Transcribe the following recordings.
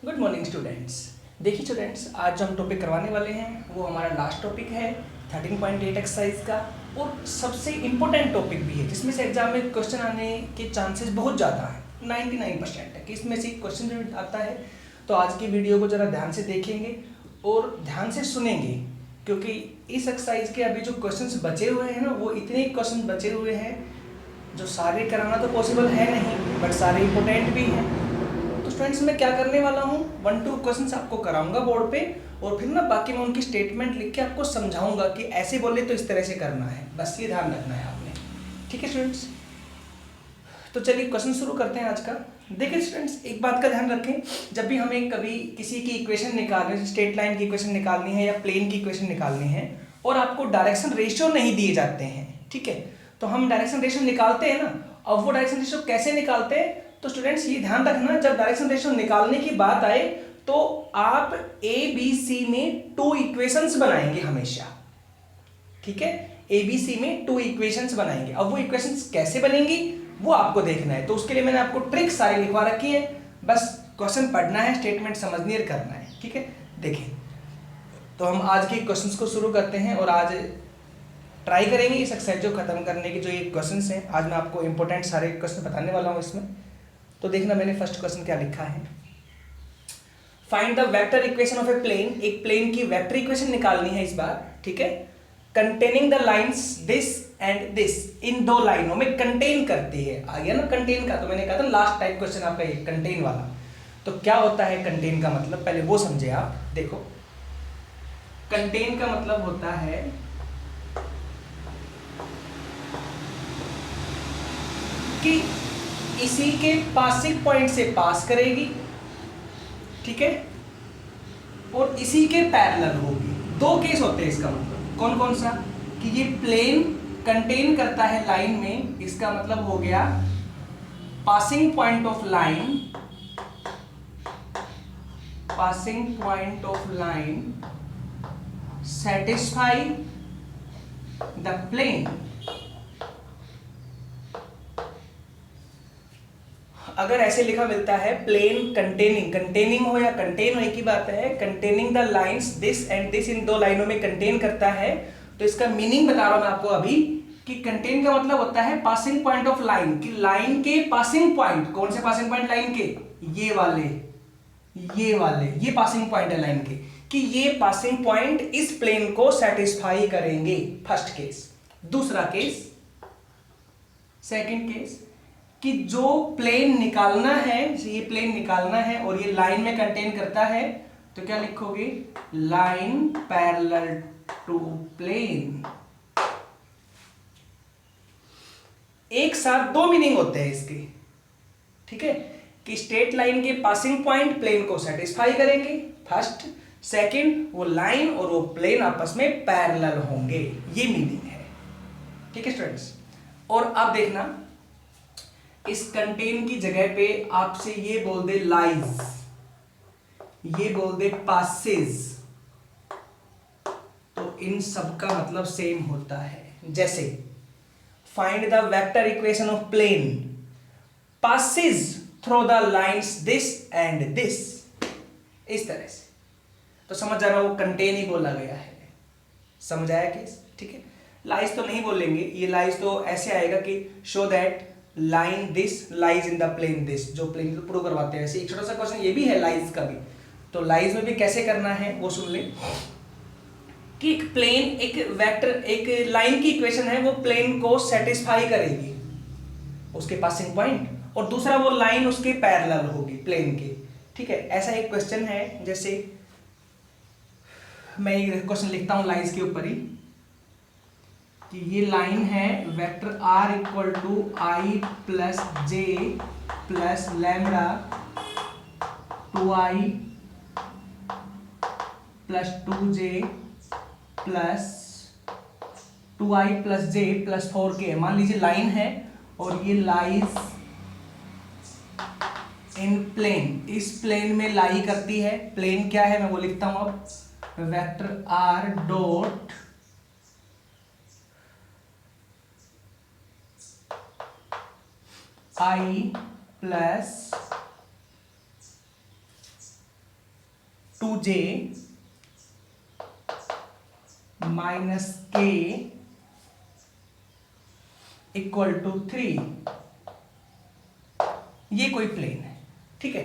Good morning students. देखिए students, आज जो हम टॉपिक करवाने वाले हैं वो हमारा लास्ट टॉपिक है 13.8 एक्सरसाइज का, और सबसे इम्पोर्टेंट टॉपिक भी है जिसमें से एग्जाम में क्वेश्चन आने के चांसेस बहुत ज़्यादा हैं। 99% है कि इसमें से क्वेश्चन जो आता है। तो आज की वीडियो को ज़रा ध्यान से देखेंगे और ध्यान से सुनेंगे, क्योंकि इस एक्सरसाइज के अभी जो क्वेश्चन बचे हुए हैं ना, वो इतने क्वेश्चन बचे हुए हैं जो सारे कराना तो पॉसिबल है नहीं, बट सारे इम्पोर्टेंट भी हैं। तो स्टूडेंट्स, मैं क्या करने वाला हूँ, 1-2 क्वेश्चंस आपको कराऊंगा बोर्ड पे, और फिर ना बाकी मैं उनकी स्टेटमेंट लिख के आपको समझाऊंगा कि ऐसे बोले तो इस तरह से करना है। बस ये ध्यान रखना है आपने। ठीक है स्टूडेंट्स, तो चलिए क्वेश्चन शुरू करते हैं आज का। देखिए स्टूडेंट्स, एक बात का ध्यान रखें, जब भी हमें कभी किसी की इक्वेशन निकालनी, स्ट्रेट लाइन की इक्वेशन निकालनी है या प्लेन की इक्वेशन निकालनी है, और आपको डायरेक्शन रेशियो नहीं दिए जाते हैं, ठीक है, तो हम डायरेक्शन रेशियो निकालते हैं ना। अब वो डायरेक्शन रेशियो कैसे निकालते हैं, तो स्टूडेंट्स ये ध्यान रखना, जब डायरेक्शन रेशियो निकालने की बात आए तो आप ए बी सी में 2 इक्वेशंस बनाएंगे हमेशा। ठीक है, ए बी सी में 2 इक्वेशंस बनाएंगे। अब वो इक्वेशंस कैसे बनेंगी वो आपको देखना है, तो उसके लिए मैंने आपको ट्रिक सारी लिखवा रखी है। बस क्वेश्चन पढ़ना है, स्टेटमेंट समझनी है, करना है। ठीक है, देखिए, तो हम आज के क्वेश्चंस को शुरू करते हैं और आज ट्राई करेंगे इस एक्सरसाइज को खत्म करने की। जो ये क्वेश्चंस हैं, आज मैं आपको इंपॉर्टेंट सारे क्वेश्चन बताने वाला हूँ इसमें। तो देखना मैंने फर्स्ट क्वेश्चन क्या लिखा है। Find the vector equation of a plane. एक प्लेन की वेक्टर इक्वेशन निकालनी है इस बार, ठीक है, containing the lines this and this. इन 2 लाइनों में कंटेन करती है। आ गया ना कंटेन का, तो मैंने कहा था लास्ट टाइप क्वेश्चन आपका ये कंटेन वाला। तो क्या होता है कंटेन का मतलब, पहले वो समझे आप। देखो, कंटेन का मतलब होता है कि इसी के पासिंग पॉइंट से पास करेगी, ठीक है, और इसी के पैरेलल होगी। 2 केस होते हैं इसका मतलब। कौन कौन सा, कि ये प्लेन कंटेन करता है लाइन में, इसका मतलब हो गया passing point of line, passing point of line satisfy the plane. अगर ऐसे लिखा मिलता है प्लेन कंटेनिंग, कंटेनिंग हो या कंटेन हो एक ही बात है, containing the lines this and this, इन 2 लाइनों में कंटेन करता है, तो इसका मीनिंग बता रहा हूं मैं आपको अभी, कि कंटेन का मतलब होता है पासिंग पॉइंट ऑफ लाइन, कि लाइन के पासिंग पॉइंट। कौन से पासिंग पॉइंट लाइन के, ये वाले, ये पासिंग पॉइंट है लाइन के, कि ये पासिंग पॉइंट इस प्लेन को सेटिस्फाई करेंगे। First case. दूसरा केस, सेकंड केस, कि जो प्लेन निकालना है, ये प्लेन निकालना है और ये लाइन में कंटेन करता है, तो क्या लिखोगे, लाइन पैरेलल टू प्लेन। एक साथ 2 मीनिंग होते हैं इसके, ठीक है, कि स्ट्रेट लाइन के पासिंग पॉइंट प्लेन को सेटिस्फाई करेंगे, फर्स्ट। सेकंड, वो लाइन और वो प्लेन आपस में पैरेलल होंगे, ये मीनिंग है। ठीक है स्टूडेंट्स, और अब देखना, इस कंटेन की जगह पे आपसे ये बोल दे लाइज, ये बोल दे पासेज, तो इन सब का मतलब सेम होता है। जैसे find the vector equation of plane passes through the lines this and this, इस तरह से। तो समझ जाना वो कंटेन ही बोला गया है। समझ आया केस, ठीक है। लाइज तो नहीं बोलेंगे, ये लाइज तो ऐसे आएगा कि show that line this lies in the plane this, जो प्लेन को प्रूव करवाते हैं। ऐसे एक छोटा सा क्वेश्चन ये भी है लाइज का भी, तो लाइज में भी कैसे करना है वो सुन ले, कि एक प्लेन, एक वेक्टर, एक लाइन की इक्वेशन है, वो प्लेन को सेटिस्फाई करेगी, उसके पासिंग पॉइंट, और दूसरा वो लाइन उसके पैरेलल होगी प्लेन के। ठीक है, ऐसा एक क्वेश्चन है। जैसे मैं एक क्वेश्चन लिखता हूं लाइज के ऊपर ही, कि ये लाइन है vector r equal to I plus J plus lambda 2i plus 2j plus 2i plus j plus 4k। मान लीजिए लाइन है और ये लाइज इन प्लेन, इस प्लेन में लाई करती है। प्लेन क्या है मैं वो लिखता हूं अब, vector r dot i plus 2j minus k equal to 3, ये कोई प्लेन है। ठीक है,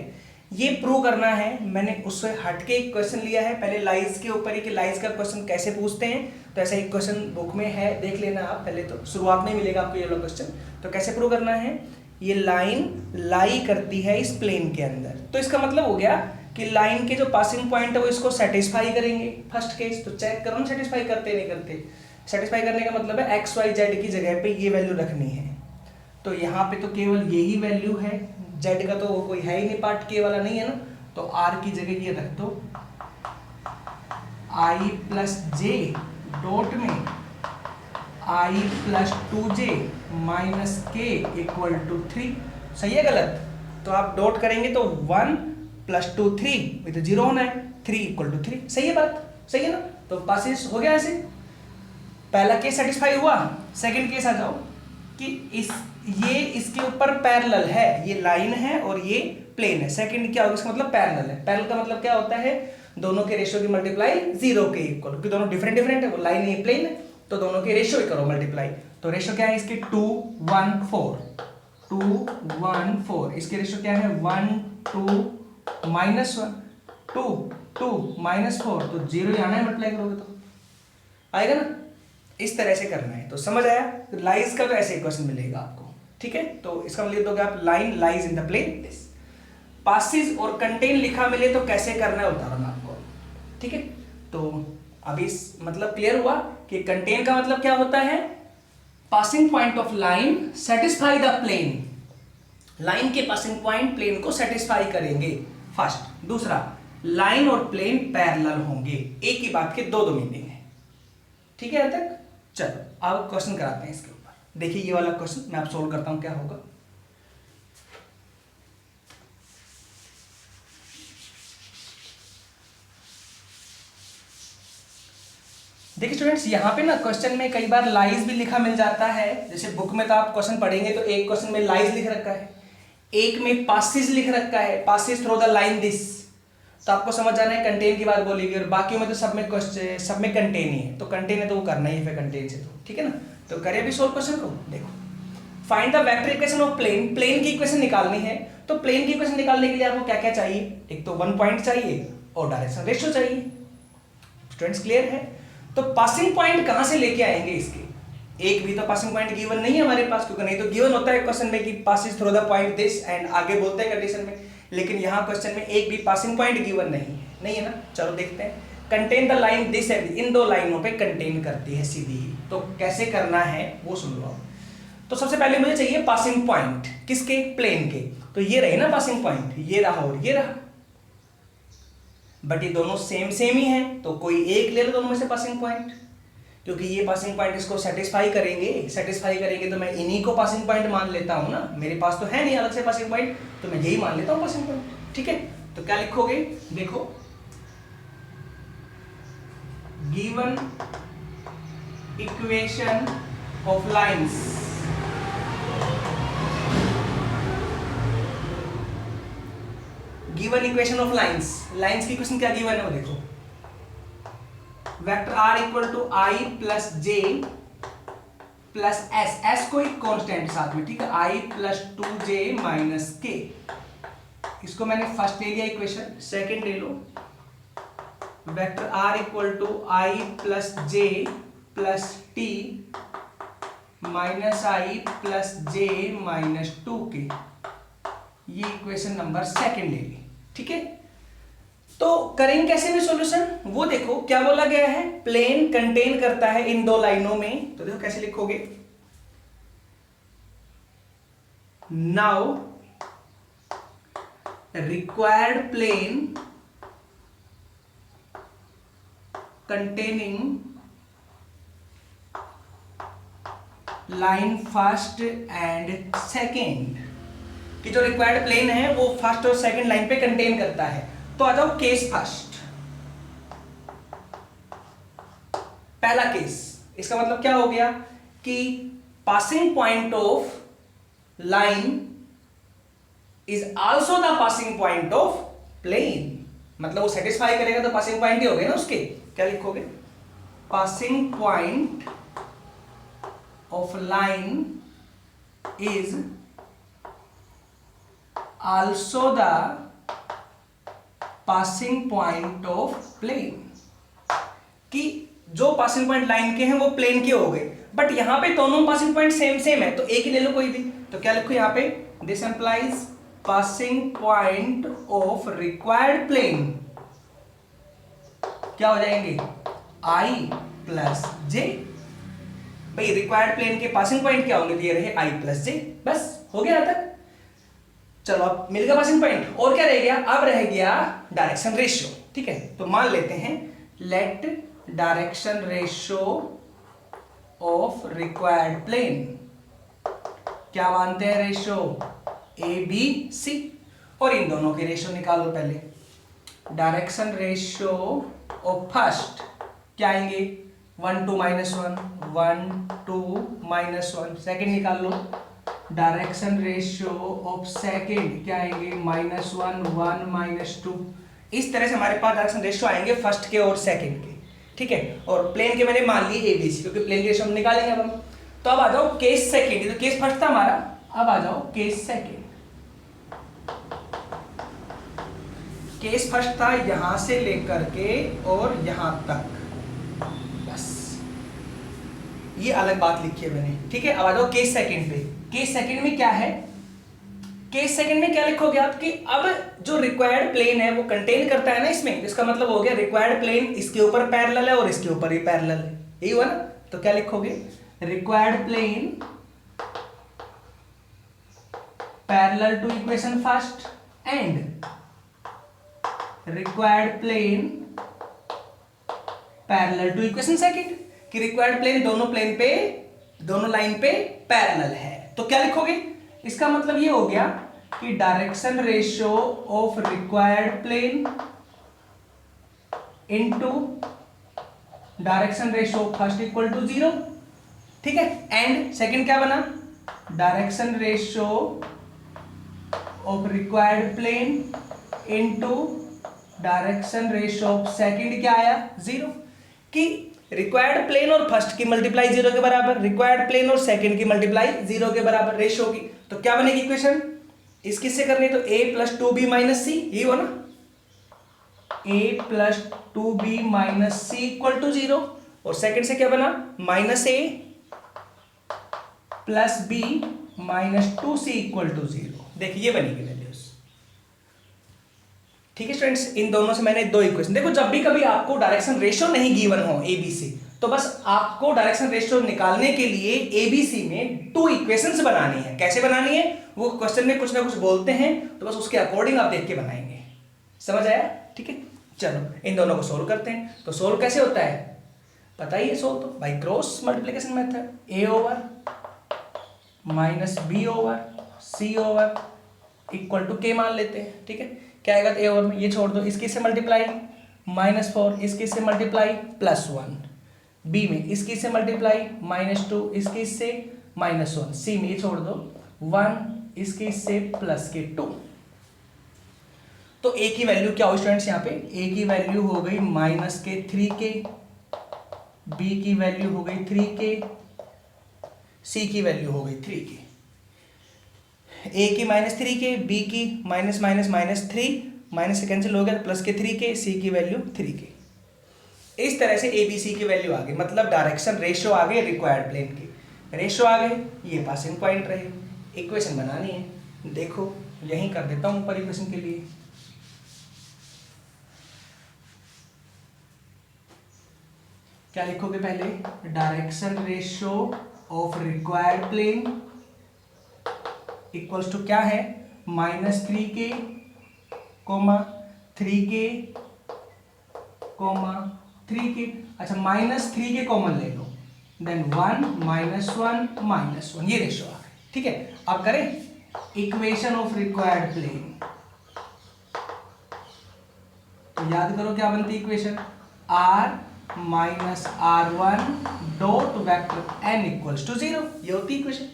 ये प्रूव करना है। मैंने उससे हटके एक क्वेश्चन लिया है, पहले लाइज के ऊपर ही कि लाइज का क्वेश्चन कैसे पूछते हैं, तो ऐसा एक क्वेश्चन बुक में है, देख लेना आप। पहले तो शुरुआत में मिलेगा आपको ये वाला क्वेश्चन। तो कैसे प्रूव करना है, ये लाइन लाई करती है इस प्लेन के अंदर, तो इसका मतलब हो गया कि लाइन के जो पासिंग पॉइंट है वो इसको सेटिस्फाई करेंगे। फर्स्ट केस तो चेक करो ना सेटिस्फाई करते नहीं करते। सेटिस्फाई करने का मतलब है एक्स वाई जेड की जगह पे ये वैल्यू रखनी है, तो यहाँ पे तो केवल यही वैल्यू है, जेड का तो कोई है ही नहीं, पार्ट के वाला नहीं है ना, तो आर की जगह ये रख दो आई प्लस जे डॉट में आई प्लस 2j माइनस के इक्वल टू 3। सही है गलत? तो आप डॉट करेंगे तो 1 प्लस 2 3, ये तो 0 होना है, 3 इक्वल टू 3। सही है बात? सही है ना? तो पासिस हो गया ऐसे। पहला केस सेटिस्फाई हुआ। सेकंड केस आ जाओ कि ये इसके ऊपर पैरेलल है, ये लाइन है और ये प्लेन है। सेकंड क्या होगा, इसका मतलब पैरेलल है। पैरेलल का मतलब क्या होता है, दोनों के रेशियो की मल्टीप्लाई 0 के इक्वल, क्योंकि दोनों डिफरेंट डिफरेंट है, वो लाइन है ये प्लेन है, तो दोनों के रेशियो ही करो मल्टीप्लाई। तो रेशियो क्या है इसके 2 1 4, 2 1 4। इसके रेशियो क्या है 1 2 माइनस 1, 2 2 माइनस 4, तो 0 ही आना है, मल्टीप्लाई करोगे तो आएगा ना। इस तरह से करना है। तो समझ आया? तो लाइज का तो ऐसे क्वेश्चन मिलेगा आपको। ठीक है, तो इसका मतलब दोगे आप line lies in the plane this. Passes और कंटेन लिखा मिले तो कैसे करना है उदाहरण आपको। ठीक है, तो अभी मतलब क्लियर हुआ कि कंटेन का मतलब क्या होता है, passing point of line satisfy the plane, line के पासिंग पॉइंट प्लेन को सेटिस्फाई करेंगे फर्स्ट। दूसरा, लाइन और प्लेन पैरेलल होंगे, एक ही बात के दो मीनिंग है। ठीक है, यहां तक? चलो अब क्वेश्चन कराते हैं इसके ऊपर। देखिए ये वाला क्वेश्चन मैं आप सोल्व करता हूं क्या होगा। देखिए स्टूडेंट्स, यहाँ पे ना क्वेश्चन में कई बार लाइज भी लिखा मिल जाता है। जैसे बुक में तो आप क्वेश्चन पढ़ेंगे तो एक क्वेश्चन में लाइज लिख रखा है, एक में पासिस लिख रखा है, passes through the line this, तो आपको समझ जाना है कंटेन की बात बोलेगी। और बाकी में तो सब में क्वेश्चन, सब में कंटेन ही है, तो कंटेन है तो वो करना ही है फिर कंटेन से। तो ठीक है ना, तो करें अभी सोल्व क्वेश्चन को। देखो, find the vector equation of plane, plane की इक्वेशन निकालनी है। तो प्लेन की इक्वेशन निकालने के लिए आपको क्या क्या चाहिए, एक तो 1 पॉइंट चाहिए और डायरेक्शन रेशियो चाहिए। स्टूडेंट्स क्लियर है? तो पासिंग पॉइंट कहां से लेके आएंगे इसके, एक भी तो पासिंग पॉइंट गिवन नहीं है हमारे पास, क्योंकि नहीं तो गिवन होता है क्वेश्चन में कि passes through the point this and आगे बोलते हैं कंडीशन में, लेकिन यहाँ क्वेश्चन में एक भी पासिंग पॉइंट गिवन नहीं है ना। चलो देखते हैं। Contain the line this and, इन दो लाइनों पे कंटेन करती है सीधी ही। तो कैसे करना है वो सुन लो। तो सबसे पहले मुझे चाहिए पासिंग पॉइंट, किसके, प्लेन के। तो ये रहे ना पासिंग पॉइंट, ये रहा और ये रहा, बट ये दोनों सेम ही है, तो कोई एक ले लो दोनों में से पासिंग पॉइंट, क्योंकि ये पासिंग पॉइंट इसको सेटिस्फाई करेंगे तो मैं इन्हीं को पासिंग पॉइंट मान लेता हूं ना। मेरे पास तो है नहीं अलग से पासिंग पॉइंट, तो मैं यही मान लेता हूं पासिंग पॉइंट। ठीक है, तो क्या लिखोगे, देखो given equation of lines, given equation of lines, lines की इक्वेशन क्या गिवन है वो देखो, vector r equal to I plus J plus S, S को एक कांस्टेंट साथ में, ठीक है, आई प्लस 2j माइनस के। इसको मैंने फर्स्ट ले लिया इक्वेशन, सेकंड ले लो, vector r equal to I plus J plus T minus I plus J minus 2 K, ये इक्वेशन नंबर सेकंड ले ली। ठीक है, तो करेंगे कैसे भी सॉल्यूशन वो देखो। क्या बोला गया है, प्लेन कंटेन करता है इन दो लाइनों में, तो देखो कैसे लिखोगे, now required plane containing line first and second, कि जो रिक्वायर्ड प्लेन है वो फर्स्ट और सेकेंड लाइन पे कंटेन करता है। तो आ जाओ केस फर्स्ट, पहला केस। इसका मतलब क्या हो गया कि passing point of line is also the passing point of plane. मतलब वो सेटिस्फाई करेगा तो पासिंग पॉइंट ही हो गए ना उसके। क्या लिखोगे? Passing point of line is also the passing point of plane, कि जो पासिंग पॉइंट लाइन के हैं वो प्लेन के हो गए, बट यहां पे दोनों पासिंग पॉइंट सेम सेम है तो एक ही ले लो कोई भी। तो क्या लिखो यहां पे? This implies passing point of required plane क्या हो जाएंगे? I plus J. भाई रिक्वायर्ड प्लेन के पासिंग पॉइंट क्या होंगे? दिए रहे I प्लस जे। बस हो गया यहां तक। चलो अब मिल गया पासिंग पॉइंट, और क्या रह गया? अब रह गया डायरेक्शन रेशियो। ठीक है, तो मान लेते हैं let direction ratio of required plane, क्या मानते हैं रेशियो? ABC, और इन दोनों के रेशियो निकालो पहले। डायरेक्शन रेशियो ऑफ फर्स्ट क्या आएंगे? 1 2 -1 1 2 -1। सेकंड निकाल लो। डायरेक्शन रेशियो ऑफ सेकंड क्या आएंगे? -1 1 -2। इस तरह से हमारे पास डायरेक्शन रेशियो आएंगे फर्स्ट के और सेकंड के। ठीक है, और प्लेन के मैंने मान लिए ABC, क्योंकि प्लेन के रेशियो हम निकालेंगे अब हम। तो अब आ जाओ केस सेकंड, तो केस फर्स्ट था हमारा, अब आ जाओ केस सेकंड। केस फर्स्ट था यहां से लेकर के और यहां तक, बस ये अलग बात लिखी है मैंने। ठीक है, अब आ जाओ केस सेकंड पे। केस सेकंड में क्या है? केस सेकंड में क्या लिखोगे आप कि अब जो रिक्वायर्ड प्लेन है वो कंटेन करता है ना इसमें, इसका मतलब हो गया रिक्वायर्ड प्लेन इसके ऊपर पैरेलल है और इसके ऊपर ही पैरेलल है, यही हुआ ना। तो क्या लिखोगे? Required plane parallel to equation first and required plane parallel to equation second, कि रिक्वायर्ड प्लेन दोनों प्लेन पे, दोनों लाइन पे पैरेलल है। तो क्या लिखोगे? इसका मतलब ये हो गया कि direction ratio of required plane into direction ratio of first equal to 0। ठीक है, एंड सेकंड क्या बना? Direction ratio of required plane into direction ratio of second क्या आया? 0, कि रिक्वायर्ड प्लेन और फर्स्ट की मल्टीप्लाई 0 के बराबर, रिक्वायर्ड प्लेन और सेकंड की मल्टीप्लाई 0 के बराबर रेशियो की। तो क्या बनेगी इक्वेशन? इस किससे करनी है? तो a + 2b - c, ये हो ना, a + 2b - c = 0। और सेकंड से क्या बना? -a + b - 2c = 0। देखिए ये बनेगी वैल्यूज। ठीक है स्टूडेंट्स, इन दोनों से मैंने दो इक्वेशन। देखो जब भी कभी आपको डायरेक्शन रेशियो नहीं गिवन हो ABC, तो बस आपको डायरेक्शन रेशियो निकालने के लिए ABC में 2 इक्वेशंस बनानी है। कैसे बनानी है? वो क्वेश्चन में कुछ ना कुछ बोलते हैं, तो बस उसके अकॉर्डिंग आप देख के बनाएंगे। समझ आया? ठीक है, चलो इन दोनों को सोल्व करते हैं। तो सोल्व कैसे होता है पता ही है? सोल्व तो by cross multiplication method, a/-b/c = k मान लेते हैं। ठीक है, क्या आएगा? a ओवर में ये छोड़ दो, इसके से मल्टीप्लाई -4, इसके से मल्टीप्लाई +1, b में इसकी से मल्टीप्लाई -2, इसकी से -1, c में ये छोड़ दो 1, इसकी से +2। तो a की वैल्यू क्या हो स्टूडेंट्स? यहाँ पे a की वैल्यू हो गई -3k, b की वैल्यू हो गई 3k, c की वैल्यू हो गई 3k। a की -3k, b की -3, माइनस से कैंसिल हो गया, प्लस के 3k, c की वैल्यू 3k। इस तरह से ABC की वैल्यू आ गई, मतलब डायरेक्शन रेशियो आ गए, रिक्वायर्ड प्लेन के रेशियो आ गए, ये पासिंग पॉइंट रहे। इक्वेशन बनानी है, देखो यहीं कर देता हूं ऊपर इक्वेशन के लिए। क्या लिखोगे पहले? Direction ratio of required plane equals to क्या है? -3k, 3k, 3k। अच्छा -3k कॉमन ले लो, देन 1 -1 ये रेशियो आ गए। ठीक है, अब करें इक्वेशन ऑफ रिक्वायर्ड प्लेन। तो याद करो क्या बनती है equation? r - r1 dot vector n = 0, ये होती है equation.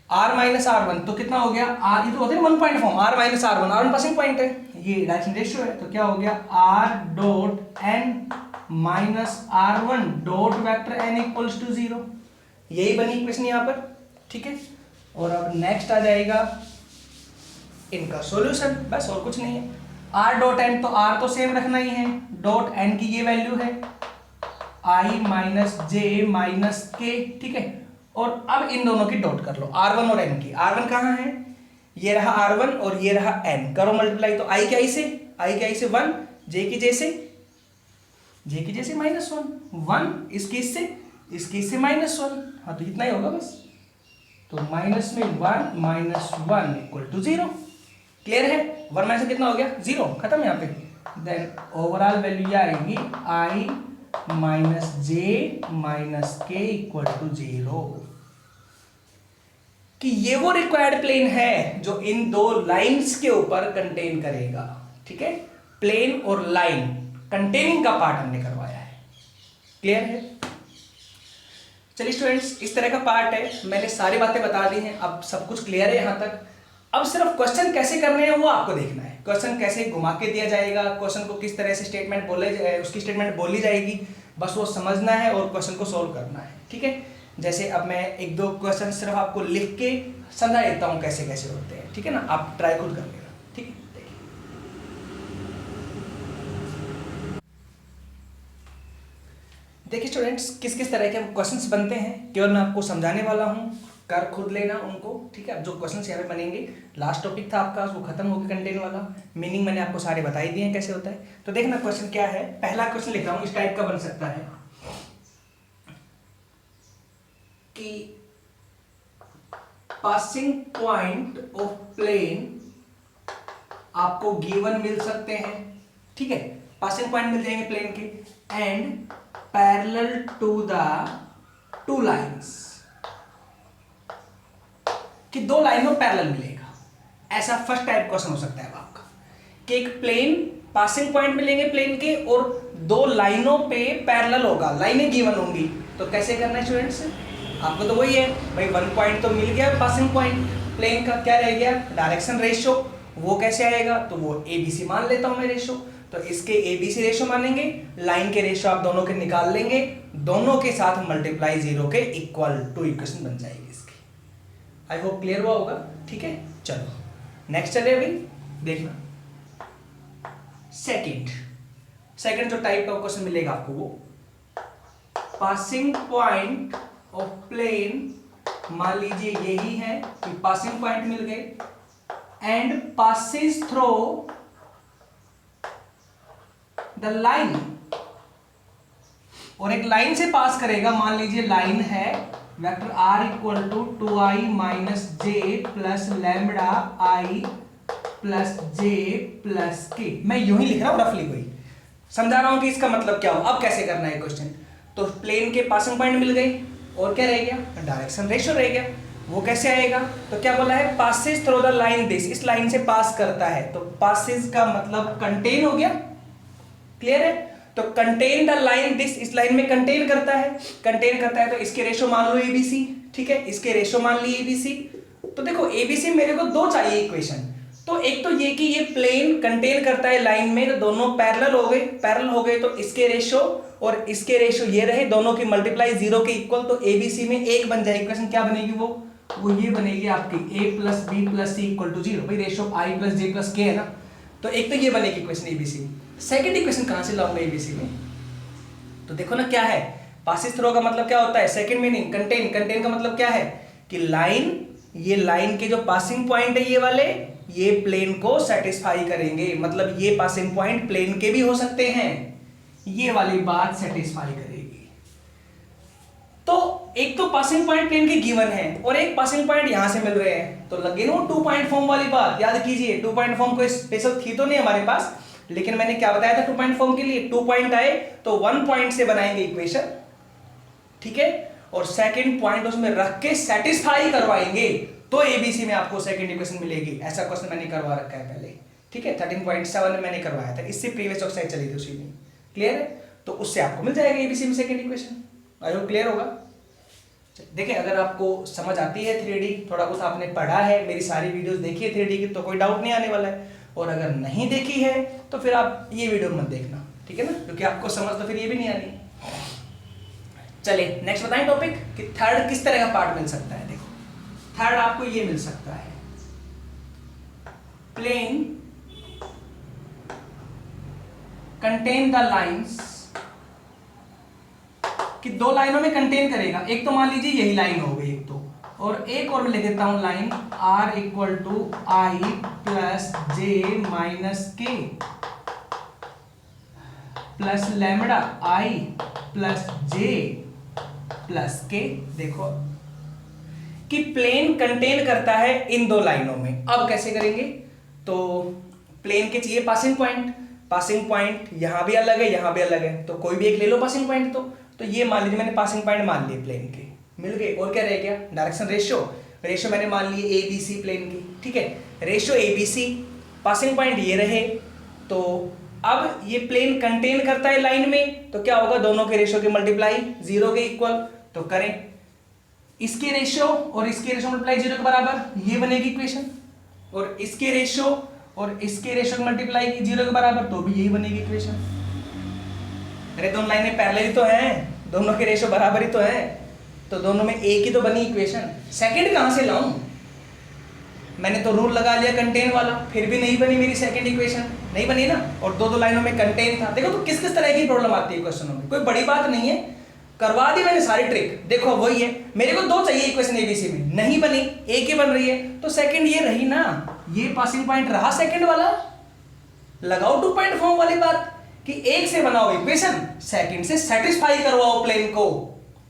r minus R one, तो कितना हो गया r, ये तो होते हैं one point form, r minus R one, r passing point है, ये डायरेक्शन रेशियो है, तो क्या हो गया r dot n minus R one dot vector n equals to 0। यही बनी इक्वेशन यहाँ पर, ठीक है। और अब नेक्स्ट आ जाएगा इनका सॉल्यूशन, बस और कुछ नहीं है। r डॉट n, तो r तो सेम रखना ही है, डॉट n की ये वैल्यू है i माइनस जे माइनस के, ठीक है। और अब इन दोनों की डॉट कर लो, r1 और n की। r1 कहाँ है, ये रहा r1 और ये रहा n, करो मल्टीप्लाई, तो i के i से 1, j की j से माइनस 1, इसके इससे माइनस 1, हाँ तो इतना ही होगा बस। तो माइनस में 1 माइनस 1 इक्वल टू 0। क्लियर है, 1 माइनस कितना हो गया 0, खत्म यहाँ पे। देन ओवरऑल वैल्यू आएगी i माइनस जे माइनस के इक्वल टू 0, कि ये वो रिक्वायर्ड प्लेन है जो इन दो लाइंस के ऊपर कंटेन करेगा, ठीक है। प्लेन और लाइन कंटेनिंग का पार्ट हमने करवाया है। क्लियर है, चलिए स्टूडेंट्स, इस तरह का पार्ट है, मैंने सारी बातें बता दी हैं, अब सब कुछ क्लियर है यहां तक। अब सिर्फ क्वेश्चन कैसे करने हैं वो आपको देखना है, क्वेश्चन कैसे घुमा के दिया जाएगा, क्वेश्चन को किस तरह से स्टेटमेंट बोले, उसकी स्टेटमेंट बोली जाएगी, बस वो समझना है और क्वेश्चन को सोल्व करना है, ठीक है। जैसे अब मैं एक दो क्वेश्चन सिर्फ आपको लिख के समझा देता हूँ कैसे कैसे होते हैं, ठीक है ना, आप ट्राई खुद कर लेना, ठीक है। देखिए स्टूडेंट्स, किस किस तरह के क्वेश्चंस बनते हैं केवल मैं आपको समझाने वाला हूँ, कर खुद लेना उनको, ठीक है। अब जो क्वेश्चंस यहाँ पे बनेंगे, लास्ट टॉपिक था आपका वो खत्म हो गया कंटेन वाला, मीनिंग मैंने आपको सारे बता ही दिए हैं कैसे होता है। तो देखना क्वेश्चन क्या है, पहला क्वेश्चन लिख रहा हूँ, इस टाइप का बन सकता है कि पासिंग पॉइंट ऑफ प्लेन आपको गिवन मिल सकते हैं, ठीक है, पासिंग पॉइंट मिल जाएंगे प्लेन के, and parallel to the two lines, कि दो लाइनों पैरेलल मिलेगा, ऐसा फर्स्ट टाइप क्वेश्चन हो सकता है आपका, कि एक प्लेन पासिंग पॉइंट मिलेंगे प्लेन के और दो लाइनों पे पैरेलल होगा, लाइनें गिवन होंगी। तो कैसे करना है स्टूडेंट्स, आपको तो वही है भाई, वन पॉइंट तो मिल गया पासिंग पॉइंट प्लेन का, क्या रह गया डायरेक्शन रेशियो, वो कैसे आएगा, तो वो ABC मान लेता हूं मैं रेशियो, तो इसके ABC रेशियो मानेंगे, लाइन के रेशियो आप दोनों के निकाल लेंगे, दोनों के साथ मल्टीप्लाई 0 के इक्वल टू इक्वेशन बन जाएगी इसकी। आई होप क्लियर हुआ होगा, ठीक है। चलो नेक्स्ट चले, अभी देखना सेकंड जो टाइप का क्वेश्चन मिलेगा आपको, वो पासिंग पॉइंट ऑफ प्लेन, मान लीजिए यही है कि पासिंग पॉइंट मिल गए, and passes through the line, और एक लाइन से पास करेगा, मान लीजिए लाइन है vector r equal to 2i minus J plus lambda i plus J plus K. मैं यूं ही लिख रहा हूं रफली, कोई समझा रहा हूं कि इसका मतलब क्या हो। अब कैसे करना है क्वेश्चन, तो प्लेन के पासिंग पॉइंट मिल गई और क्या रह गया, डायरेक्शन रेशियो रह गया, वो कैसे आएगा, तो क्या बोला है, passes through the line this, इस लाइन से पास करता है, तो पासिस का मतलब कंटेन हो गया। क्लियर है, तो कंटेन द लाइन दिस, इस लाइन में कंटेन करता है, तो इसके रेशियो मान लो ABC, ठीक है, इसके रेशियो मान ली ABC। तो देखो ABC मेरे को दो चाहिए इक्वेशन, तो एक तो ये कि ये प्लेन कंटेन करता है लाइन में, तो दोनों पैरेलल हो गए, तो इसके रेशियो और इसके रेशियो ये रहे, दोनों की मल्टीप्लाई 0 के इक्वल, तो ABC में एक बन जाएगी इक्वेशन, क्या बनेगी वो ये बनेगी आपकी A plus B plus C equal to 0, भाई ratio I plus J plus K है ना, तो एक तो ये बनेगी इक्वेशन ABC। सेकंड इक्वेशन कहां से लाऊंगा ABC में, तो देखो ना क्या है, पासिस थ्रू का मतलब क्या होता है, सेकंड मीनिंग कंटेन का मतलब क्या है कि लाइन, ये लाइन के जो पासिंग पॉइंट है ये वाले, ये प्लेन को सेटिस्फाई करेंगे, मतलब ये पासिंग पॉइंट प्लेन के भी हो सकते हैं, ये वाली बात सेटिस्फाई करेगी। तो एक तो पासिंग पॉइंट प्लेन के गिवन है और एक पासिंग पॉइंट यहां से मिल रहे हैं, तो लगे ना 2 पॉइंट फॉर्म वाली बात, याद कीजिए 2 पॉइंट फॉर्म कोई स्पेशल थी तो नहीं हमारे पास, लेकिन मैंने क्या बताया था 2 पॉइंट फॉर्म के लिए, 2 पॉइंट आए तो 1 पॉइंट से बनाएंगे इक्वेशन, ठीक है, और सेकंड पॉइंट उसमें रख के सेटिस्फाई करवाएंगे, तो ABC में आपको सेकंड इक्वेशन मिलेगी। ऐसा क्वेश्चन मैंने करवा रखा है पहले, ठीक है, 13.7 में मैंने करवाया था, इससे प्रीवियस एक्सरसाइज चली थी उसी में। क्लियर है, तो उससे आपको मिल जाएगा ABC में second equation. I hope clear होगा। देखिए, अगर आपको समझ आती है 3D, थोड़ा बहुत आपने पढ़ा है, मेरी सारी वीडियोस देखी है 3D की, तो कोई डाउट नहीं आने वाला है। और अगर नहीं देखी है तो फिर आप ये वीडियो मत देखना, ठीक है ना, क्योंकि आपको समझ तो फिर ये भी नहीं आनी। चलिए नेक्स्ट बताएं टॉपिक कि थर्ड किस तरह का पार्ट मिल सकता है। देखो, थर्ड आपको ये मिल सकता है, प्लेन कंटेन द लाइंस, कि दो लाइनों में कंटेन करेगा। एक तो मान लीजिए यही लाइन हो गई एक तो, और एक और मैं लिख देता हूं line r equal to I plus J minus K plus lambda I plus J plus K. देखो कि प्लेन कंटेन करता है इन दो लाइनों में। अब कैसे करेंगे, तो प्लेन के चाहिए पासिंग पॉइंट, पासिंग पॉइंट यहां भी अलग है यहां भी अलग है, तो कोई भी एक ले लो पासिंग पॉइंट। तो ये मान लीजिए मैंने पासिंग पॉइंट मान लिए प्लेन के, मिल गए। और क्या रह गया, डायरेक्शन रेशियो, रेशियो मैंने मान लिए ए बी सी प्लेन की, ठीक है, ratio A B C, passing point ये रहे। तो अब ये प्लेन कंटेन करता है लाइन में, तो क्या होगा, दोनों के रेशियो के मल्टीप्लाई 0 के इक्वल। तो करें, इसके रेशियो और इसके रेशियो मल्टीप्लाई 0 के बराबर, ये बनेगी इक्वेशन। और इसके रेशियो और इसके रेशियो मल्टीप्लाई 0 के बराबर, तो भी यही बनेगी इक्वेशन। अरे दोनों लाइनें पैरेलल ही तो हैं, दोनों के रेशियो बराबर ही तो है, तो दोनों में एक ही तो बनी इक्वेशन। सेकंड कहां से लाऊं, मैंने तो रूल लगा लिया कंटेन वाला, फिर भी नहीं बनी मेरी सेकंड इक्वेशन, नहीं बनी ना। और दो लाइनों में कंटेन था। देखो तो किस किस तरह की प्रॉब्लम आती है क्वेश्चनों में, कोई बड़ी बात नहीं है, करवा दी मैंने सारी ट्रिक। देखो वही है, मेरे को दो चाहिए इक्वेशन एबीसी में, नहीं बनी, एक ही बन रही है, तो सेकंड ये रही ना, ये पासिंग पॉइंट रहा सेकंड वाला। लगाओ 2 पॉइंट फॉर्म वाली बात कि एक से बनाओ इक्वेशन, सेकंड से सेटिस्फाई करवाओ प्लेन को,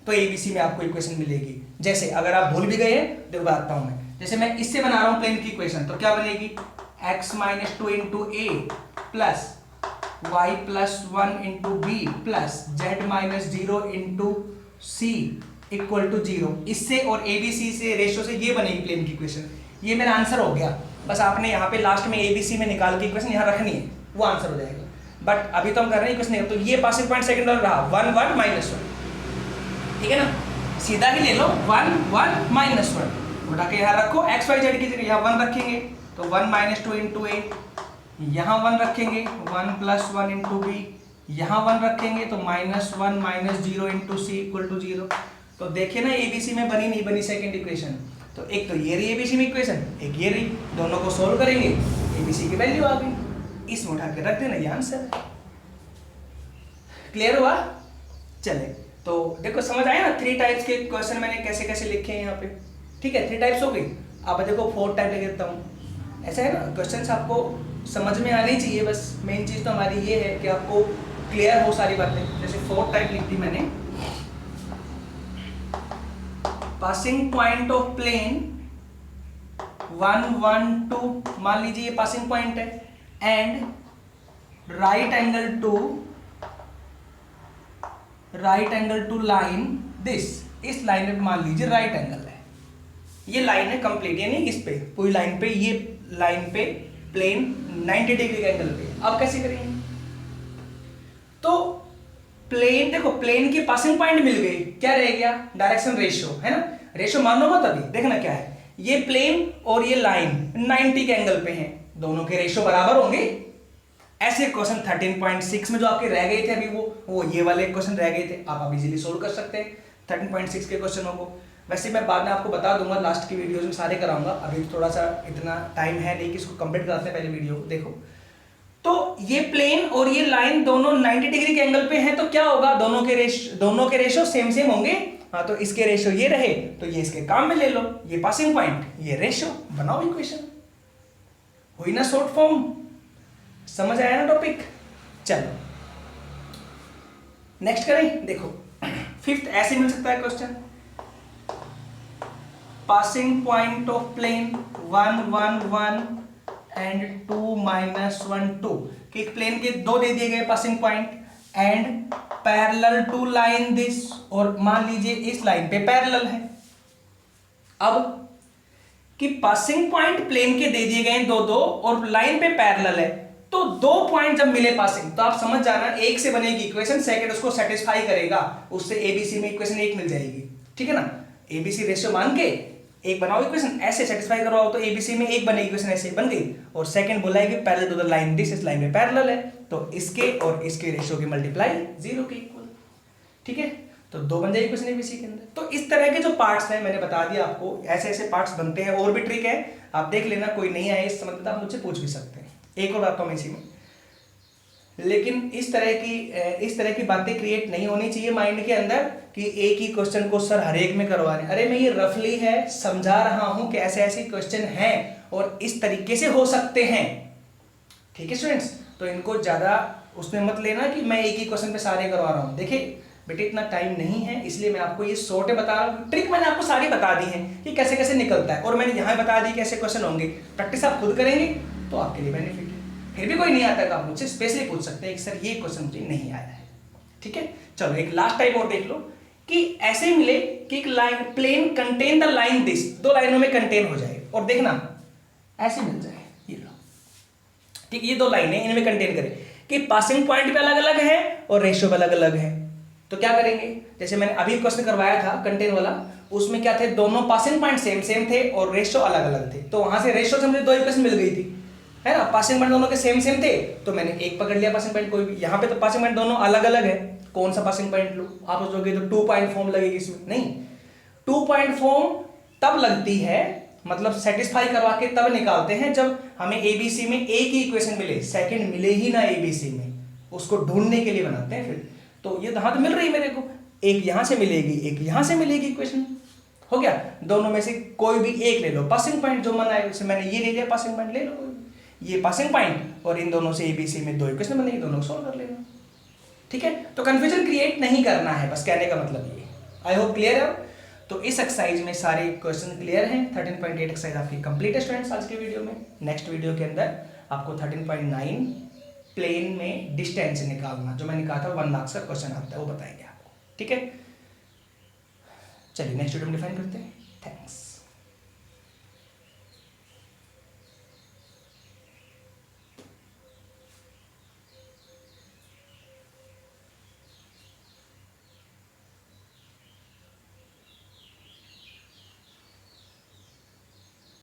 तो एबीसी में आपको इक्वेशन मिलेगी। जैसे अगर आप भूल भी गए हैं तो बताता हूं मैं, जैसे मैं इससे बना रहा हूं प्लेन की इक्वेशन, तो क्या बनेगी, x minus 2 into A plus Y plus 1 into B plus Z minus 0 into C equal to 0। इससे और एबीसी से रेशियो से ये बनेगी प्लेन की इक्वेशन। ये मेरा आंसर हो गया, बस आपने यहाँ पे लास्ट में एबीसी में निकाल के इक्वेशन यहाँ रखनी है, वो आंसर हो जाएगा। बट अभी तो हम कर रहे हैं इक्वेशन, तो ये पासिंग पॉइंट सेकंड वाला रहा 1 1 माइनस 1, ठीक है ना, सीधा ही ले लो 1 1 माइनस 1, उठा के यहाँ रखो, एक्स वाई जेड की जगह यहाँ 1 रखेंगे, तो 1 माइनस 2 इंटू ए, यहाँ 1 रखेंगे, 1 प्लस 1 इंटू बी, यहाँ 1 रखेंगे, तो minus 1 minus 0 into C equal to 0। तो देखिए ना एबीसी में बनी नहीं बनी सेकंड इक्वेशन, तो एक तो ये रही एबीसी में इक्वेशन, एक ये रही, दोनों को सोल्व करेंगे, एबीसी की वैल्यू आ गई, इसमें उठा के रख देना, ये आंसर। क्लियर हुआ? चले, तो देखो समझ आया ना 3 टाइप्स के क्वेश्चन मैंने कैसे कैसे लिखे हैं यहाँ पे, ठीक है, 3 टाइप्स हो गई। अब देखो 4 टाइप लिख देता हूँ। ऐसा है ना, क्वेश्चन आपको समझ में आनी चाहिए, बस मेन चीज़ तो हमारी ये है कि आपको क्लियर हो सारी बातें। जैसे 4 टाइप लिख दी मैंने, पासिंग पॉइंट ऑफ प्लेन 1 1 2, मान लीजिए ये पासिंग पॉइंट है, and right angle to line this, इस लाइन में मान लीजिए राइट एंगल है, ये लाइन है कंप्लीट, यानी इस पे पूरी लाइन पे, ये लाइन पे प्लेन 90 डिग्री के एंगल पे। अब कैसे करेंगे, तो प्लेन, देखो प्लेन की पासिंग पॉइंट मिल गई, क्या रह गया, डायरेक्शन रेशियो, है ना, रेशियो मानो मत, अभी देखना क्या है, ये प्लेन और ये लाइन 90 के एंगल पे हैं, दोनों के रेशियो बराबर होंगे। ऐसे क्वेश्चन 13.6 में जो आपके रह गए थे अभी, वो ये वाले क्वेश्चन रह गए थे, आप इजीली सोल्व कर सकते हैं 13.6 के क्वेश्चनों को। वैसे मैं बाद में आपको बता दूंगा, लास्ट की वीडियोस में सारे कराऊंगा, अभी थोड़ा सा इतना टाइम है नहीं कि इसको कंप्लीट कराते हैं, पहले वीडियो देखो। तो ये प्लेन और ये लाइन दोनों 90 डिग्री के एंगल पे हैं, तो क्या होगा, दोनों के रेशियो सेम सेम होंगे। हाँ, तो इसके रेशियो ये रहे, तो ये इसके काम में ले लो, ये पासिंग पॉइंट, ये रेशियो, बनाओ इक्वेशन, हुई ना शॉर्ट फॉर्म। समझ आया ना टॉपिक? चलो नेक्स्ट करें। देखो 5th ऐसे मिल सकता है question, passing point of plane 1 1 1 and 2 minus 1 2, कि प्लेन के 2 दे दिए गए passing point, and parallel to line this, और मान लीजिए इस लाइन पे पैरेलल है। अब कि पासिंग पॉइंट प्लेन के दे दिए गए 2 2 और लाइन पे पैरेलल है, तो 2 पॉइंट जब मिले पासिंग, तो आप समझ जाना एक से बनेगी इक्वेशन, सेकंड उसको सेटिस्फाई करेगा, उससे एबीसी में इक्वेशन 1 मिल जाएगी, ठीक है ना। ABC रेशियो मान के एक बनाओ इक्वेशन, ऐसे सेटिस्फाई करवाओ तो ABC में एक बनेगी इक्वेशन, ऐसे बन गई। और सेकंड बोला है कि parallel to the line, this इस लाइन में पैरेलल है, तो इसके और इसके रेशियो की मल्टीप्लाई 0 के इक्वल। ठीक है, तो 2 बन जाएगी इक्वेशन ABC के अंदर। तो इस तरह के जो पार्ट्स हैं मैंने बता दिया आपको, ऐसे ऐसे पार्ट्स बनते हैं। और भी ट्रिक है, आप देख लेना, कोई नहीं आए इस समझ में आप मुझसे पूछ भी सकते हैं। एक और बात मैं इसी में, लेकिन इस तरह की बातें क्रिएट नहीं होनी चाहिए माइंड के अंदर कि एक ही क्वेश्चन को सर हर एक में करवा रहे हैं। अरे मैं ये रफली है समझा रहा हूं कि ऐसे ऐसे क्वेश्चन हैं और इस तरीके से हो सकते हैं। ठीक है स्टूडेंट्स, तो इनको ज्यादा उसमें मत लेना कि मैं एक ही क्वेश्चन पे सारे करवा रहा हूं। देखिए बेटे इतना टाइम नहीं है, इसलिए मैं आपको ये शॉर्ट बता रहा हूँ। ट्रिक मैंने आपको सारी बता दी है कि कैसे कैसे निकलता है, और मैंने यहाँ बता दी कैसे क्वेश्चन होंगे। प्रैक्टिस आप खुद करेंगे तो आपके लिए बेनिफिट है। फिर भी कोई नहीं आता तो आप मुझसे स्पेशली पूछ सकते हैं कि सर ये क्वेश्चन मुझे नहीं आया है। ठीक है, चलो एक लास्ट टाइप और देख लो कि ऐसे मिले कि एक line plane contain the line this, 2 लाइनों में कंटेन हो जाए, और देखना ऐसे मिल जाए, ये लो। ठीक, ये 2 लाइनें इनमें कंटेन करें कि पासिंग पॉइंट पे अलग अलग है और रेशियो पे अलग अलग है। तो क्या करेंगे, जैसे मैंने अभी क्वेश्चन करवाया था कंटेन वाला, उसमें क्या थे, दोनों पासिंग पॉइंट सेम सेम थे और रेशियो अलग अलग थे। तो वहां से रेशियो से मुझे 2 इक्वेशन मिल गई थी, है ना। पासिंग पॉइंट दोनों के सेम सेम थे तो मैंने एक पकड़ लिया पासिंग पॉइंट कोई भी। यहाँ पे तो पासिंग पॉइंट दोनों अलग अलग है, कौन सा पासिंग पॉइंट लो। आप सोचोगे तो 2 पॉइंट फॉर्म लगेगी इसमें, नहीं। 2 पॉइंट फॉर्म तब लगती है, मतलब सेटिस्फाई करवा के तब निकालते हैं जब हमें ABC में एक ही इक्वेशन मिले, सेकंड मिले ही ना ABC में, उसको ढूंढने के लिए बनाते हैं फिर। तो ये यहाँ तो मिल रही मेरे को, एक यहाँ से मिलेगी एक यहाँ से मिलेगी इक्वेशन, हो गया। दोनों में से कोई भी एक ले लो, पासिंग पॉइंट जो मन आए, जैसे मैंने ये ले लिया पासिंग पॉइंट, ले लो कोई ये पासिंग पॉइंट, और इन दोनों से ABC में 2 इक्वेशन बनेगी, दोनों को सॉल्व कर लेना। ठीक है, तो कंफ्यूजन क्रिएट नहीं करना है, बस कहने का मतलब ये। आई होप क्लियर है। तो इस एक्सरसाइज में सारे क्वेश्चन क्लियर हैं। 13.8 एक्सरसाइज आपकी कंप्लीट है स्टूडेंट्स आज के वीडियो में। नेक्स्ट वीडियो के अंदर आपको 13.9 प्लेन में डिस्टेंस निकालना, जो मैंने कहा था 1 मार्क्स का क्वेश्चन आता है, वो बताएंगे आपको। ठीक है, चलिए नेक्स्ट वीडियो में डिफाइन करते हैं। थैंक्स।